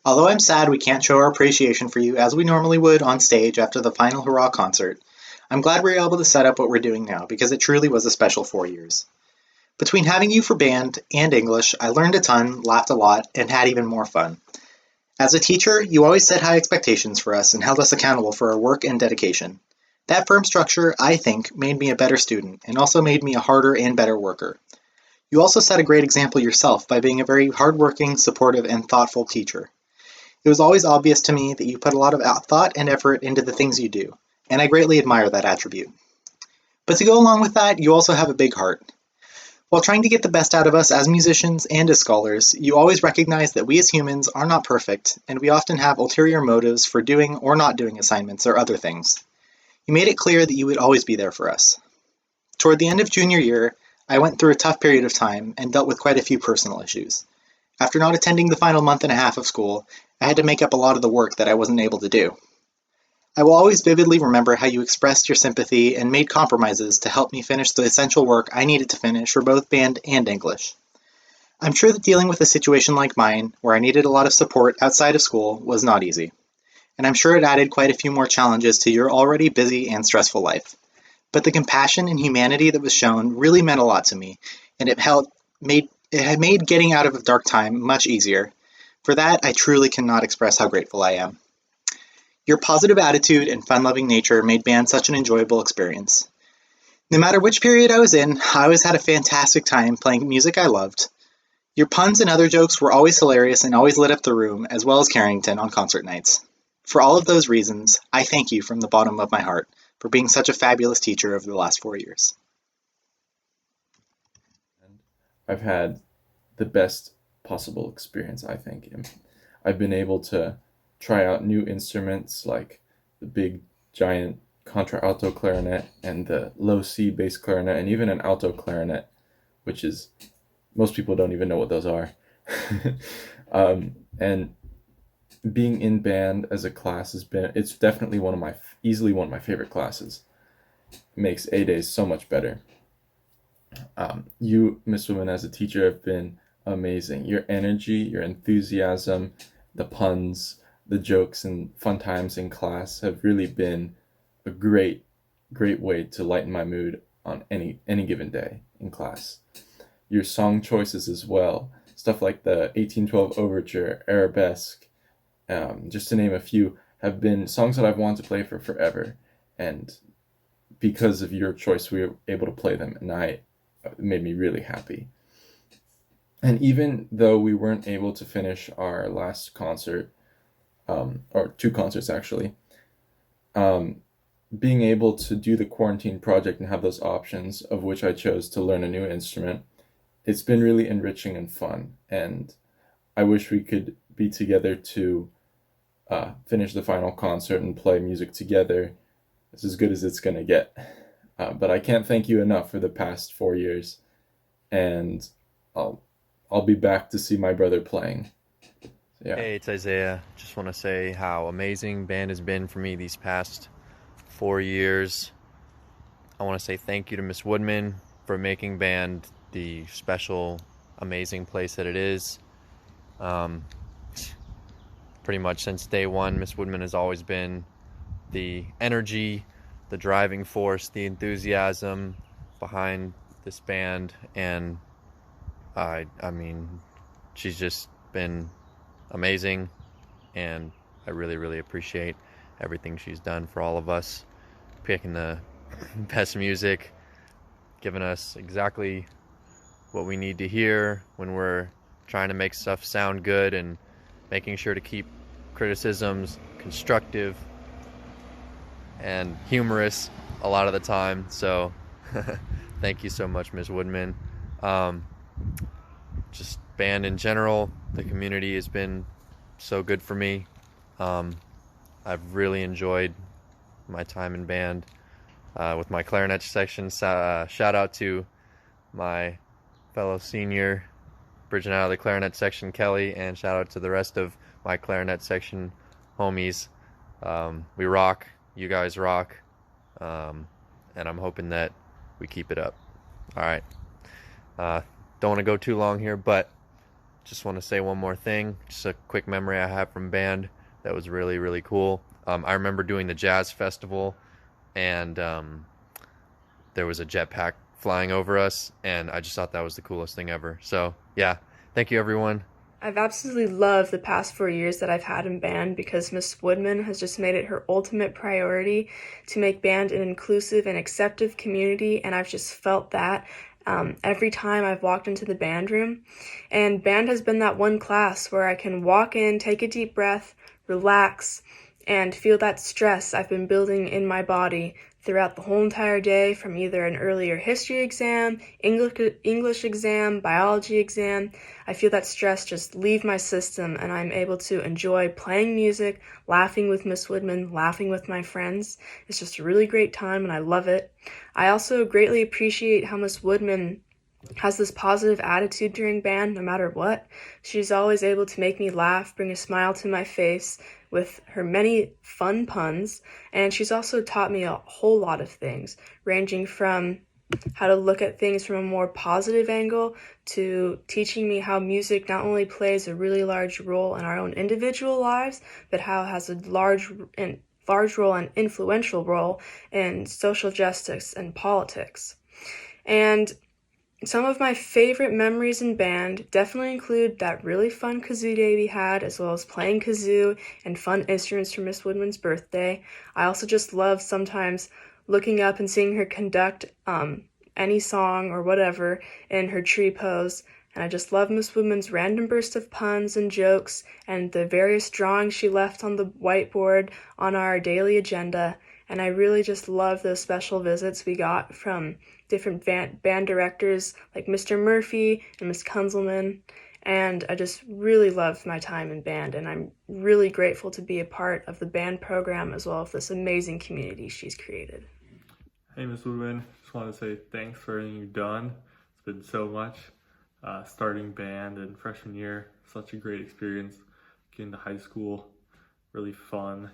Although I'm sad we can't show our appreciation for you as we normally would on stage after the final hurrah concert, I'm glad we were able to set up what we're doing now because it truly was a special 4 years. Between having you for band and English, I learned a ton, laughed a lot, and had even more fun. As a teacher, you always set high expectations for us and held us accountable for our work and dedication. That firm structure, I think, made me a better student and also made me a harder and better worker. You also set a great example yourself by being a very hardworking, supportive, and thoughtful teacher. It was always obvious to me that you put a lot of thought and effort into the things you do, and I greatly admire that attribute. But to go along with that, you also have a big heart. While trying to get the best out of us as musicians and as scholars, you always recognize that we as humans are not perfect, and we often have ulterior motives for doing or not doing assignments or other things. You made it clear that you would always be there for us. Toward the end of junior year, I went through a tough period of time and dealt with quite a few personal issues. After not attending the final month and a half of school, I had to make up a lot of the work that I wasn't able to do. I will always vividly remember how you expressed your sympathy and made compromises to help me finish the essential work I needed to finish for both band and English. I'm sure that dealing with a situation like mine, where I needed a lot of support outside of school, was not easy. And I'm sure it added quite a few more challenges to your already busy and stressful life. But the compassion and humanity that was shown really meant a lot to me, and it had made getting out of a dark time much easier. For that, I truly cannot express how grateful I am. Your positive attitude and fun-loving nature made band such an enjoyable experience. No matter which period I was in, I always had a fantastic time playing music I loved. Your puns and other jokes were always hilarious and always lit up the room, as well as Carrington on concert nights. For all of those reasons, I thank you from the bottom of my heart for being such a fabulous teacher over the last 4 years. I've had the best possible experience, I think. And I've been able to try out new instruments like the big giant contra-alto clarinet and the low C bass clarinet and even an alto clarinet, which is, most people don't even know what those are. And being in band as a class it's definitely easily one of my favorite classes. It makes A-days so much better. You, Miss Woman, as a teacher have been amazing. Your energy, your enthusiasm, the puns, the jokes and fun times in class have really been a great way to lighten my mood on any given day in class. Your song choices as well, stuff like the 1812 Overture, Arabesque, just to name a few, have been songs that I've wanted to play for forever. And because of your choice, we were able to play them, and it made me really happy. And even though we weren't able to finish our last concert, or two concerts actually, being able to do the quarantine project and have those options, of which I chose to learn a new instrument, it's been really enriching and fun. And I wish we could be together to finish the final concert and play music together. It's as good as it's going to get. But I can't thank you enough for the past 4 years. And I'll be back to see my brother playing. Yeah. Hey, it's Isaiah. Just want to say how amazing band has been for me these past 4 years. I want to say thank you to Miss Woodman for making band the special, amazing place that it is. Pretty much since day one, Miss Woodman has always been the energy, the driving force, the enthusiasm behind this band, and I mean, she's just been amazing, and I really appreciate everything she's done for all of us, picking the best music, giving us exactly what we need to hear when we're trying to make stuff sound good, and making sure to keep criticisms constructive and humorous a lot of the time. So thank you so much, Ms. Woodman. Just band in general, the community has been so good for me. I've really enjoyed my time in band with my clarinet section. Shout out to my fellow senior bridging out of the clarinet section, Kelly, and shout out to the rest of my clarinet section homies. We rock, you guys rock, and I'm hoping that we keep it up. All right. Don't want to go too long here, but just want to say one more thing. Just a quick memory I have from band that was really, really cool. I remember doing the jazz festival, and there was a jetpack flying over us, and I just thought that was the coolest thing ever. So, yeah, thank you, everyone. I've absolutely loved the past 4 years that I've had in band because Miss Woodman has just made it her ultimate priority to make band an inclusive and acceptive community, and I've just felt that every time I've walked into the band room. And band has been that one class where I can walk in, take a deep breath, relax, and feel that stress I've been building in my body throughout the whole entire day, from either an earlier history exam, English exam, biology exam. I feel that stress just leave my system, and I'm able to enjoy playing music, laughing with Miss Woodman, laughing with my friends. It's just a really great time, and I love it. I also greatly appreciate how Miss Woodman has this positive attitude during band no matter what. She's always able to make me laugh, bring a smile to my face with her many fun puns, and she's also taught me a whole lot of things, ranging from how to look at things from a more positive angle to teaching me how music not only plays a really large role in our own individual lives, but how it has a large role and influential role in social justice and politics. And some of my favorite memories in band definitely include that really fun kazoo day we had, as well as playing kazoo and fun instruments for Miss Woodman's birthday. I also just love sometimes looking up and seeing her conduct any song or whatever in her tree pose. And I just love Miss Woodman's random burst of puns and jokes and the various drawings she left on the whiteboard on our daily agenda. And I really just love those special visits we got from different band directors like Mr. Murphy and Miss Kunzelman. And I just really loved my time in band, and I'm really grateful to be a part of the band program as well as this amazing community she's created. Hey, Miss Woodman, just want to say thanks for everything you've done. It's been so much. Starting band in freshman year, such a great experience. Getting to high school, really fun,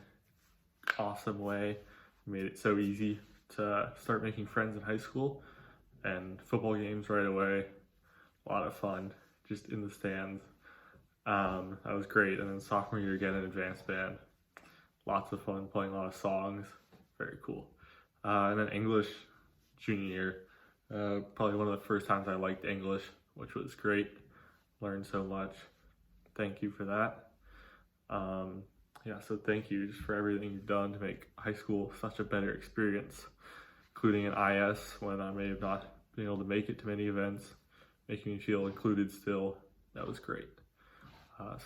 awesome way. You made it so easy to start making friends in high school, and football games right away. A lot of fun, just in the stands. That was great. And then sophomore year again in advanced band. Lots of fun, playing a lot of songs. Very cool. And then English junior year. Probably one of the first times I liked English, which was great. Learned so much. Thank you for that. So thank you just for everything you've done to make high school such a better experience, including an IS when I may have not been able to make it to many events, making me feel included still. That was great.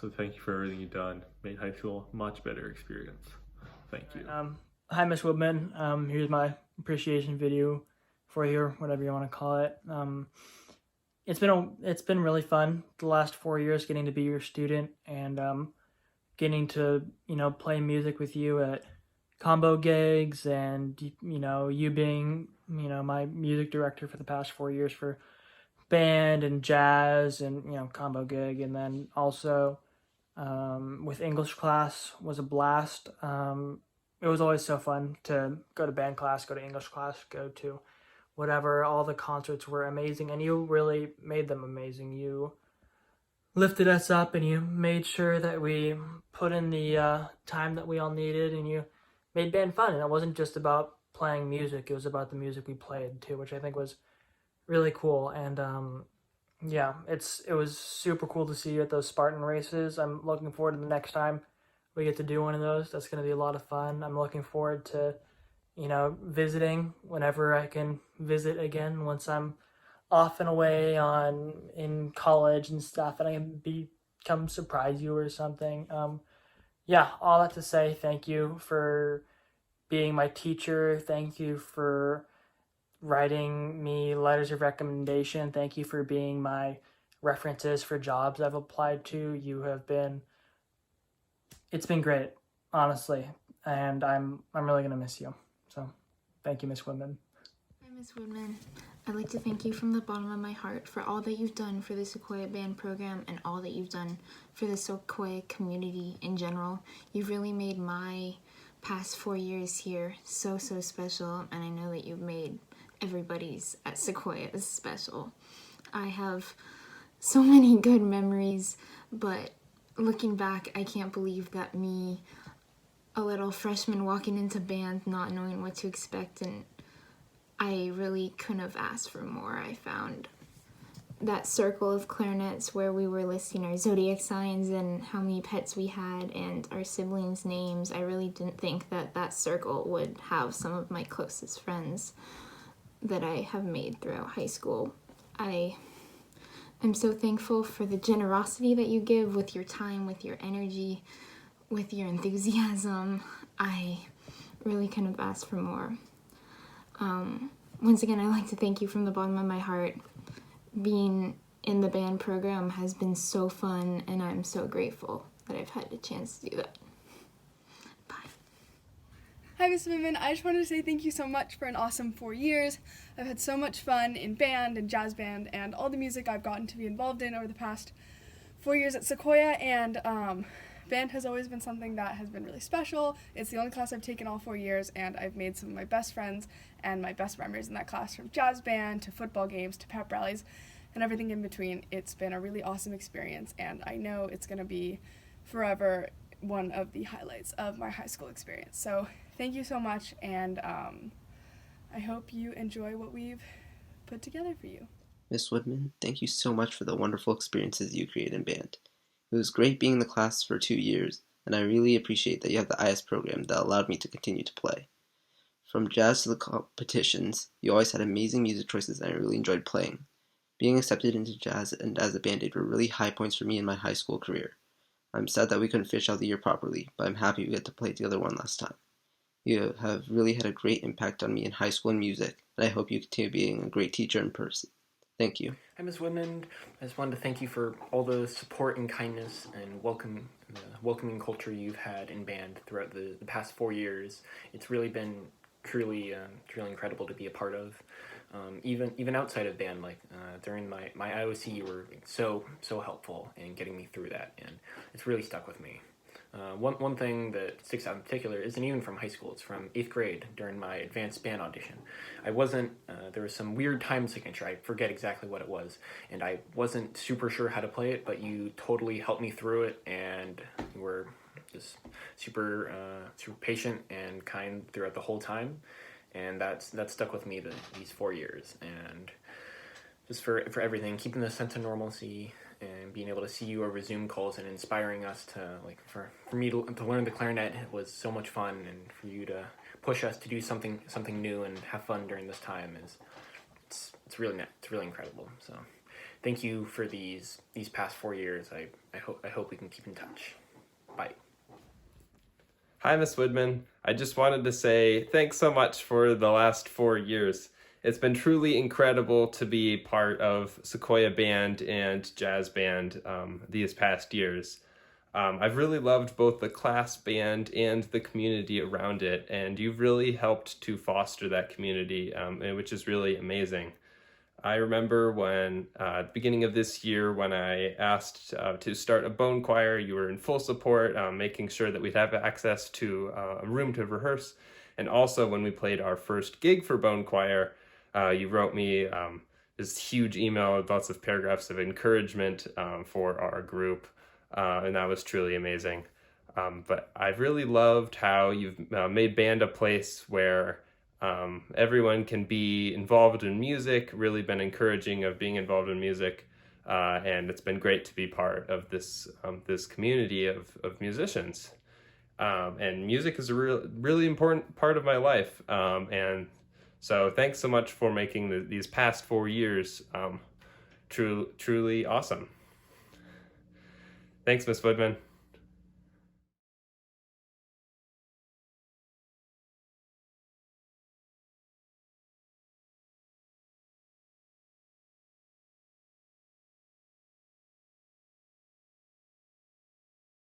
So thank you for everything you've done. Made high school a much better experience. Thank you. Hi, Miss Woodman. Here's my appreciation video for you, or whatever you want to call it. It's been really fun the last 4 years getting to be your student and getting to play music with you at combo gigs, and you being my music director for the past 4 years for band and jazz and combo gig, and then also with English class was a blast. It was always so fun to go to band class, go to English class, go to whatever. All the concerts were amazing, and you really made them amazing. You lifted us up, and you made sure that we put in the time that we all needed, and you made band fun. And it wasn't just about playing music, it was about the music we played too, which I think was really cool. And it was super cool to see you at those Spartan races. I'm looking forward to the next time we get to do one of those. That's going to be a lot of fun. I'm looking forward to visiting whenever I can visit again, once I'm off and away in college and stuff, and I can come surprise you or something. All that to say, thank you for being my teacher. Thank you for writing me letters of recommendation. Thank you for being my references for jobs I've applied to. It's been great, honestly, and I'm really gonna miss you. So thank you, Miss Woodman. Hi, Miss Woodman. I'd like to thank you from the bottom of my heart for all that you've done for the Sequoia band program and all that you've done for the Sequoia community in general. You've really made my past 4 years here so special, and I know that you've made everybody's at Sequoia special. I have so many good memories, but looking back, I can't believe that me, a little freshman walking into band, not knowing what to expect, and I really couldn't have asked for more. I found that circle of clarinets where we were listing our zodiac signs and how many pets we had and our siblings' names. I really didn't think that that circle would have some of my closest friends that I have made throughout high school. I am so thankful for the generosity that you give with your time, with your energy, with your enthusiasm. I really couldn't have asked for more. Once again, I'd like to thank you from the bottom of my heart. Being in the band program has been so fun, and I'm so grateful that I've had the chance to do that. Bye. Hi, Miss Woodman. I just wanted to say thank you so much for an awesome 4 years. I've had so much fun in band and jazz band and all the music I've gotten to be involved in over the past 4 years at Sequoia, and band has always been something that has been really special. It's the only class I've taken all 4 years, and I've made some of my best friends and my best memories in that class, from jazz band to football games to pep rallies and everything in between. It's been a really awesome experience, and I know it's going to be forever one of the highlights of my high school experience. So thank you so much, and I hope you enjoy what we've put together for you. Miss Woodman, thank you so much for the wonderful experiences you created in band. It was great being in the class for 2 years, and I really appreciate that you have the IS program that allowed me to continue to play. From jazz to the competitions, you always had amazing music choices, and I really enjoyed playing. Being accepted into jazz and as a band-aid were really high points for me in my high school career. I'm sad that we couldn't finish out the year properly, but I'm happy we got to play together one last time. You have really had a great impact on me in high school and music, and I hope you continue being a great teacher in person. Thank you. Hi, Ms. Woodman. I just wanted to thank you for all the support and kindness and welcoming culture you've had in band throughout the past 4 years. It's really been truly incredible to be a part of. Even outside of band, like during my IOC, you were so helpful in getting me through that, and it's really stuck with me. One thing that sticks out in particular isn't even from high school. It's from 8th grade during my advanced band audition. There was some weird time signature. I forget exactly what it was, and I wasn't super sure how to play it, but you totally helped me through it, and you were just super patient and kind throughout the whole time, and that stuck with me these 4 years, and just for everything, keeping the sense of normalcy and being able to see you over Zoom calls and inspiring us to, like, for me to learn the clarinet was so much fun, and for you to push us to do something new and have fun during this time it's really incredible. So thank you for these past 4 years. I hope we can keep in touch. Bye. Hi, Miss Woodman. I just wanted to say thanks so much for the last 4 years. It's been truly incredible to be part of Sequoia Band and Jazz Band these past years. I've really loved both the class band and the community around it, and you've really helped to foster that community, which is really amazing. I remember when, at the beginning of this year, when I asked to start a bone choir, you were in full support, making sure that we'd have access to a room to rehearse. And also when we played our first gig for bone choir, you wrote me this huge email with lots of paragraphs of encouragement for our group, and that was truly amazing. But I've really loved how you've made band a place where everyone can be involved in music, really been encouraging of being involved in music, and it's been great to be part of this community of musicians. And music is a really important part of my life, and so thanks so much for making these past 4 years truly awesome. Thanks, Miss Woodman.